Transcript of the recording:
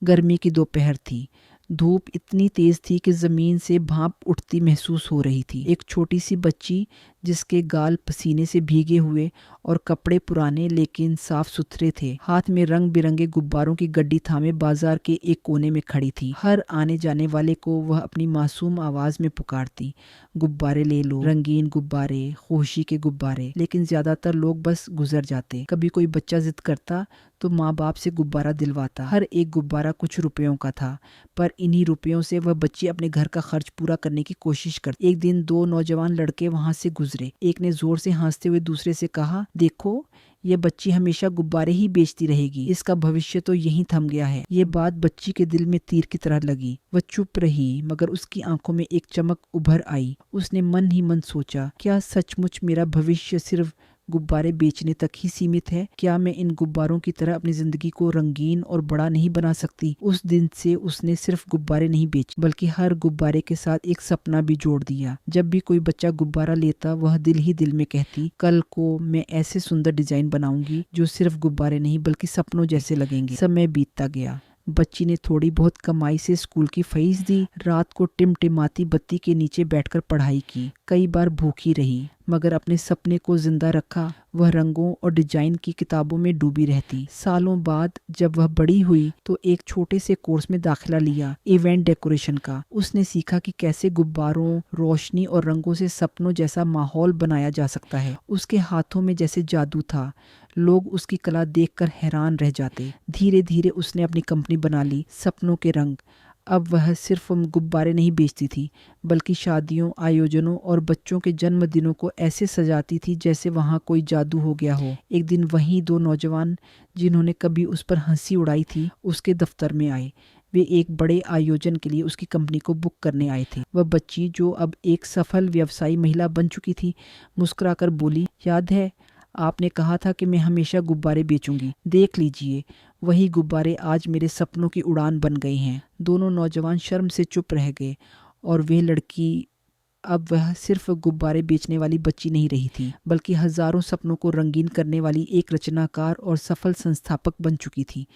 गर्मी की दोपहर थी। धूप इतनी तेज थी कि जमीन से भाप उठती महसूस हो रही थी। एक छोटी सी बच्ची जिसके गाल पसीने से भीगे हुए और कपड़े पुराने लेकिन साफ सुथरे थे, हाथ में रंग बिरंगे गुब्बारों की गड्डी थामे बाजार के एक कोने में खड़ी थी। हर आने जाने वाले को वह अपनी मासूम आवाज में पुकारती, गुब्बारे ले लो, रंगीन गुब्बारे, खुशी के गुब्बारे। लेकिन ज्यादातर लोग बस गुजर जाते। कभी कोई बच्चा जिद करता तो माँ बाप से गुब्बारा दिलवाता। हर एक गुब्बारा कुछ रुपयों का था, पर इन्हीं रुपयों से वह बच्ची अपने घर का खर्च पूरा करने की कोशिश करती। एक दिन दो नौजवान लड़के वहां से गुजरे। एक ने जोर से हंसते हुए दूसरे से कहा, देखो ये बच्ची हमेशा गुब्बारे ही बेचती रहेगी, इसका भविष्य तो यहीं थम गया है। ये बात बच्ची के दिल में तीर की तरह लगी। वह चुप रही, मगर उसकी आंखों में एक चमक उभर आई। उसने मन ही मन सोचा, क्या सचमुच मेरा भविष्य सिर्फ गुब्बारे बेचने तक ही सीमित है? क्या मैं इन गुब्बारों की तरह अपनी जिंदगी को रंगीन और बड़ा नहीं बना सकती? उस दिन से उसने सिर्फ गुब्बारे नहीं बेचे, बल्कि हर गुब्बारे के साथ एक सपना भी जोड़ दिया। जब भी कोई बच्चा गुब्बारा लेता, वह दिल ही दिल में कहती, कल को मैं ऐसे सुंदर डिजाइन बनाऊंगी जो सिर्फ गुब्बारे नहीं बल्कि सपनों जैसे लगेंगे। समय बीतता गया। बच्ची ने थोड़ी बहुत कमाई से स्कूल की फीस दी, रात को टिमटिमाती बत्ती के नीचे बैठकर पढ़ाई की। कई बार भूखी रही, मगर अपने सपने को जिंदा रखा। वह रंगों और डिजाइन की किताबों में डूबी रहती। सालों बाद जब वह बड़ी हुई तो एक छोटे से कोर्स में दाखिला लिया, इवेंट डेकोरेशन का। उसने सीखा कि कैसे गुब्बारों, रोशनी और रंगों से सपनों जैसा माहौल बनाया जा सकता है। उसके हाथों में जैसे जादू था। लोग उसकी कला देखकर हैरान रह जाते। धीरे धीरे उसने अपनी कंपनी बना ली, सपनों के रंग। अब वह सिर्फ गुब्बारे नहीं बेचती थी, बल्कि शादियों, आयोजनों और बच्चों के जन्मदिनों को ऐसे सजाती थी जैसे वहाँ कोई जादू हो गया हो। एक दिन वहीं दो नौजवान जिन्होंने कभी उस पर हंसी उड़ाई थी, उसके दफ्तर में आए। वे एक बड़े आयोजन के लिए उसकी कंपनी को बुक करने आए थे। वह बच्ची, जो अब एक सफल व्यवसायी महिला बन चुकी थी, मुस्कुराकर बोली, याद है आपने कहा था कि मैं हमेशा गुब्बारे बेचूंगी? देख लीजिए, वही गुब्बारे आज मेरे सपनों की उड़ान बन गए हैं। दोनों नौजवान शर्म से चुप रह गए, और वे लड़की अब वह सिर्फ गुब्बारे बेचने वाली बच्ची नहीं रही थी, बल्कि हजारों सपनों को रंगीन करने वाली एक रचनाकार और सफल संस्थापक बन चुकी थी।